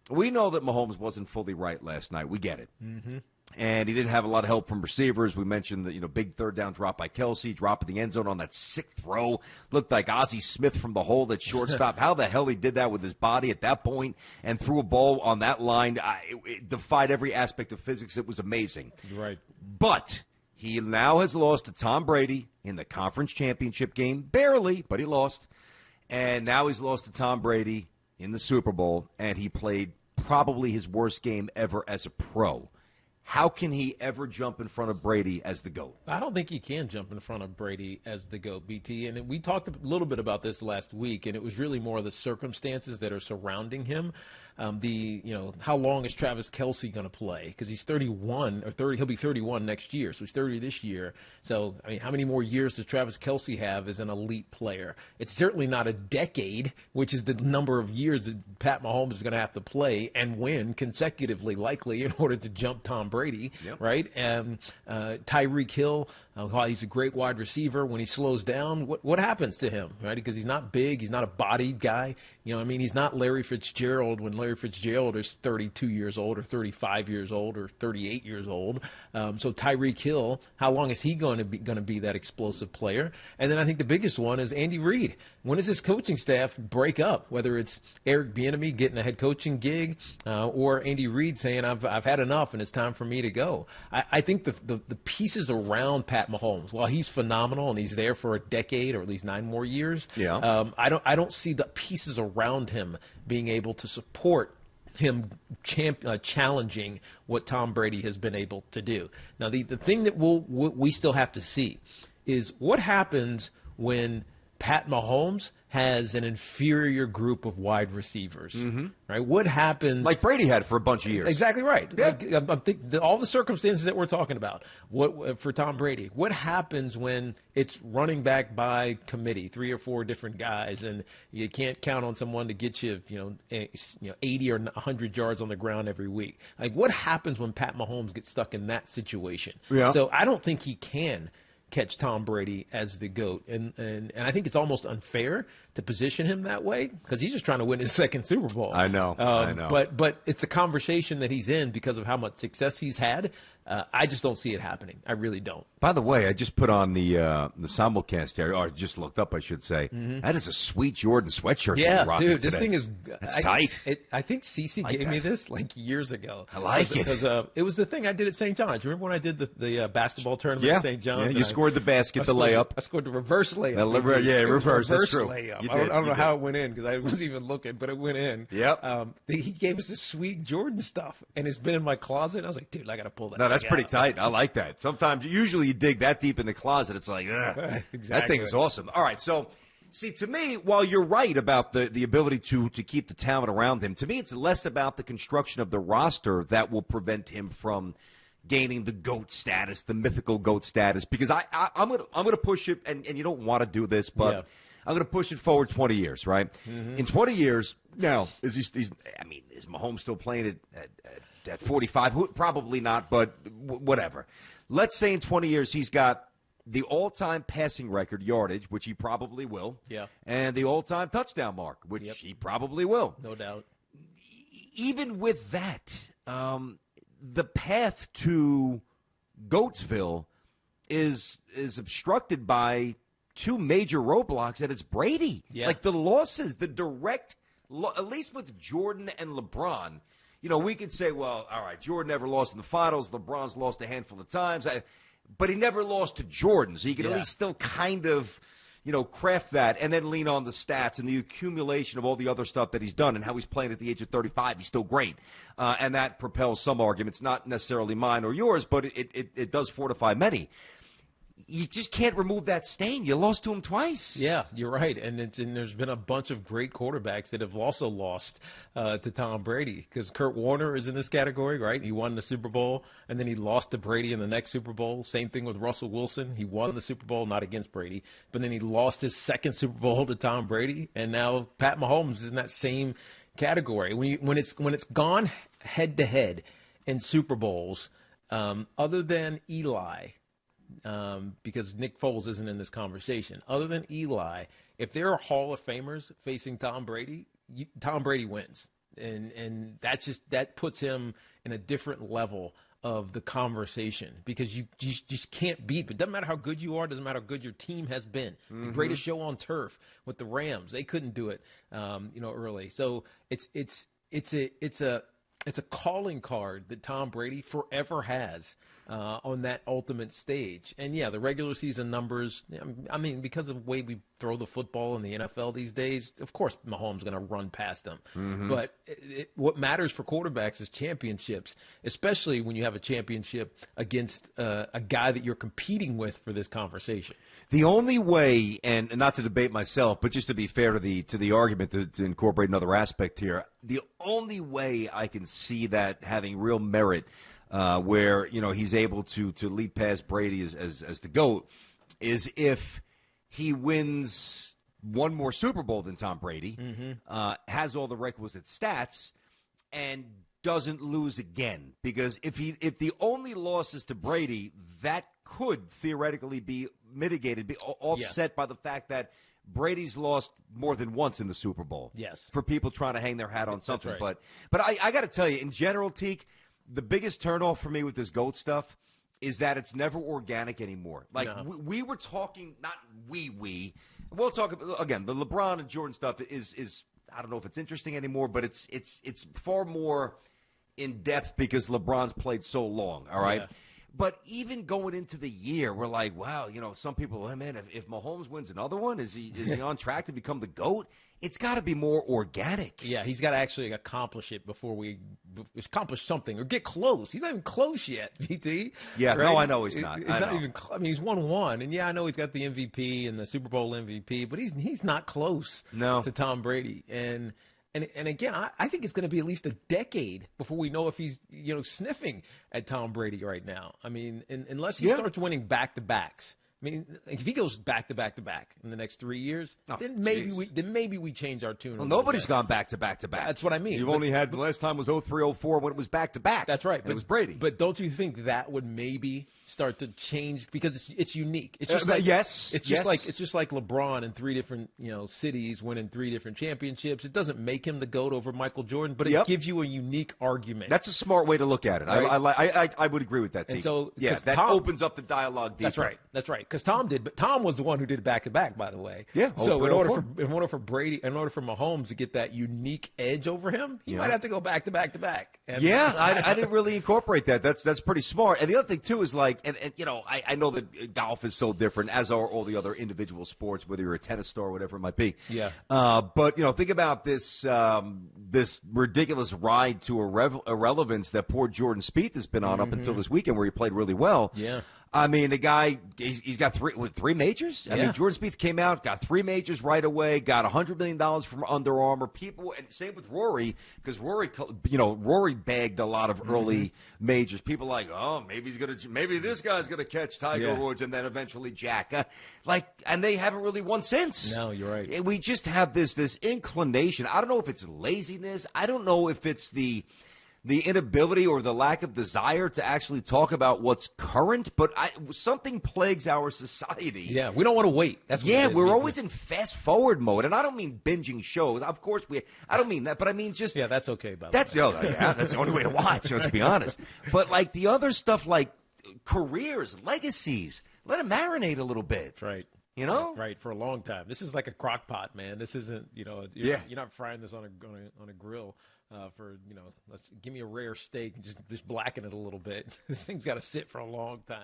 we know that Mahomes wasn't fully right last night. We get it. Mm-hmm. And he didn't have a lot of help from receivers. We mentioned the big third down drop by Kelsey, drop in the end zone on that sick throw. Looked like Ozzie Smith from the hole at shortstop. How the hell he did that with his body at that point and threw a ball on that line. It defied every aspect of physics. It was amazing. Right. But he now has lost to Tom Brady in the conference championship game. Barely, but he lost. And now he's lost to Tom Brady in the Super Bowl, and he played probably his worst game ever as a pro. How can he ever jump in front of Brady as the GOAT? I don't think he can jump in front of Brady as the GOAT, BT. And we talked a little bit about this last week, and it was really more of the circumstances that are surrounding him. How long is Travis Kelce going to play? Because he's 31 or 30. He'll be 31 next year, so he's 30 this year. So, I mean, how many more years does Travis Kelce have as an elite player? It's certainly not a decade, which is the number of years that Pat Mahomes is going to have to play and win consecutively, likely, in order to jump Tom Brady, yep. Right? And Tyreek Hill, while he's a great wide receiver, when he slows down, what happens to him, right? Because he's not big, he's not a bodied guy. He's not Larry Fitzgerald when Larry Fitzgerald is 32 years old or 35 years old or 38 years old. So Tyreek Hill, how long is he going to be that explosive player? And then I think the biggest one is Andy Reid. When does his coaching staff break up? Whether it's Eric Bieniemy getting a head coaching gig or Andy Reid saying, I've had enough and it's time for me to go. I think the pieces around Pat Mahomes, while he's phenomenal and he's there for a decade or at least 9 more years, I don't see the pieces around him being able to support him challenging what Tom Brady has been able to do. Now, the thing that we still have to see is what happens when Pat Mahomes has an inferior group of wide receivers, right? What happens? Like Brady had for a bunch of years. Exactly right. Yeah. I'm thinking all the circumstances that we're talking about. What for Tom Brady? What happens when it's running back by committee, 3 or 4 different guys, and you can't count on someone to get you, 80 or 100 yards on the ground every week? Like, what happens when Pat Mahomes gets stuck in that situation? Yeah. So I don't think he can catch Tom Brady as the GOAT. And I think it's almost unfair to position him that way because he's just trying to win his second Super Bowl. I know. But it's the conversation that he's in because of how much success he's had. I just don't see it happening. I really don't. By the way, I just put on the simulcast here, or just looked up, I should say. That is a sweet Jordan sweatshirt. Yeah, dude, this today. thing is That's tight. I think Cece gave me this like years ago. I like it. Because it was the thing I did at St. John's. Remember when I did the basketball tournament at St. John's? Yeah, you scored the basket, the layup. I scored the reverse layup. Reverse. That's true. Layup. I don't know how it went in because I wasn't even looking, but it went in. Yep. He gave us this sweet Jordan stuff, and it's been in my closet. I was like, dude, I got to pull that. No, that's pretty out. tight. I like that. Sometimes, usually you dig that deep in the closet, it's like, Exactly. That thing is awesome. All right, so, see, to me, while you're right about the ability to keep the talent around him, to me it's less about the construction of the roster that will prevent him from gaining the GOAT status, the mythical GOAT status, because I'm gonna push it, and you don't want to do this, but... Yeah. I'm going to push it forward 20 years, right? In 20 years, now, is Mahomes still playing at 45? Probably not, but whatever. Let's say in 20 years he's got the all-time passing record yardage, which he probably will, and the all-time touchdown mark, which he probably will. No doubt. Even with that, the path to Goatsville is obstructed by 2 major roadblocks, and it's Brady. Yeah. Like the losses, the direct, at least with Jordan and LeBron, we could say, well, all right, Jordan never lost in the finals. LeBron's lost a handful of times. But he never lost to Jordan, so you can at least still kind of, craft that and then lean on the stats and the accumulation of all the other stuff that he's done and how he's playing at the age of 35. He's still great. And that propels some arguments, not necessarily mine or yours, but it does fortify many. You just can't remove that stain. You lost to him twice. Yeah, you're right. And there's been a bunch of great quarterbacks that have also lost to Tom Brady because Kurt Warner is in this category, right? He won the Super Bowl, and then he lost to Brady in the next Super Bowl. Same thing with Russell Wilson. He won the Super Bowl, not against Brady, but then he lost his second Super Bowl to Tom Brady, and now Pat Mahomes is in that same category. When it's gone head-to-head in Super Bowls, other than Eli – because Nick Foles isn't in this conversation. Other than Eli, if there are Hall of Famers facing Tom Brady, Tom Brady wins. and that puts him in a different level of the conversation, because you just can't beat. But it doesn't matter how good you are, doesn't matter how good your team has been. The greatest show on turf with the Rams, they couldn't do it, early. So it's a calling card that Tom Brady forever has on that ultimate stage. And yeah, the regular season numbers, I mean, because of the way we throw the football in the NFL these days, of course Mahomes is going to run past them. But what matters for quarterbacks is championships, especially when you have a championship against a guy that you're competing with for this conversation. The only way, and not to debate myself, but just to be fair to the argument, to incorporate another aspect here, the only way I can see that having real merit, where he's able to leap past Brady as the GOAT, is if he wins one more Super Bowl than Tom Brady, has all the requisite stats, and doesn't lose again. Because if the only loss is to Brady, that could theoretically be mitigated, be offset by the fact that Brady's lost more than once in the Super Bowl. Yes. For people trying to hang their hat on something. Right. But I got to tell you, in general, Teak, the biggest turnoff for me with this GOAT stuff is that it's never organic anymore. Like, no. we were talking, not we'll talk, again, the LeBron and Jordan stuff is I don't know if it's interesting anymore, but it's far more in depth because LeBron's played so long, all right? Yeah. But even going into the year, we're like, wow, some people, oh, man, if Mahomes wins another one, is he on track to become the GOAT? It's got to be more organic. Yeah, he's got to actually accomplish it before we accomplish something or get close. He's not even close yet, VT. Yeah, right? No, I know he's not. He's not even. He's won one, and yeah, I know he's got the MVP and the Super Bowl MVP, but he's not close to Tom Brady. And again, I think it's going to be at least a decade before we know if he's sniffing at Tom Brady right now. I mean, unless he starts winning back-to-backs. I mean, if he goes back-to-back in the next 3 years, then maybe we change our tune. Well, nobody's gone back-to-back. That's what I mean. You've only had the last time was 03-04 when it was back-to-back. That's right. It was Brady. But don't you think that would maybe start to change because it's unique? It's just like It's just like LeBron in 3 different cities winning 3 different championships. It doesn't make him the GOAT over Michael Jordan, but it gives you a unique argument. That's a smart way to look at it. Right? I would agree with that. And so that opens up the dialogue deeper. That's right. Because Tom did, but Tom was the one who did it back-to-back, by the way. Yeah. So in order for Mahomes to get that unique edge over him, he might have to go back-to-back. I didn't really incorporate that. That's pretty smart. And the other thing too is like, I know that golf is so different, as are all the other individual sports, whether you're a tennis star or whatever it might be. Yeah. But think about this ridiculous ride to irrelevance that poor Jordan Spieth has been on up until this weekend, where he played really well. Yeah. I mean, the guy, he's got three majors. I mean, Jordan Spieth came out, got 3 majors right away, got $100 million from Under Armour. People, and same with Rory, because Rory bagged a lot of early majors. People like, oh, maybe this guy's gonna catch Tiger Woods, and then eventually Jack. And they haven't really won since. No, you're right. We just have this inclination. I don't know if it's laziness. I don't know if it's the inability or the lack of desire to actually talk about what's current, but something plagues our society. Yeah, we don't want to wait. That's what we're always in fast forward mode, and I don't mean binging shows. Of course, I don't mean that, but I mean just that's okay. By the way, that's the only way to watch. To be honest, but like the other stuff, like careers, legacies, let it marinate a little bit. That's right. Right, for a long time. This is like a crock pot, man. This isn't, you're not frying this on a grill for, let's give me a rare steak and just blacken it a little bit. This thing's got to sit for a long time.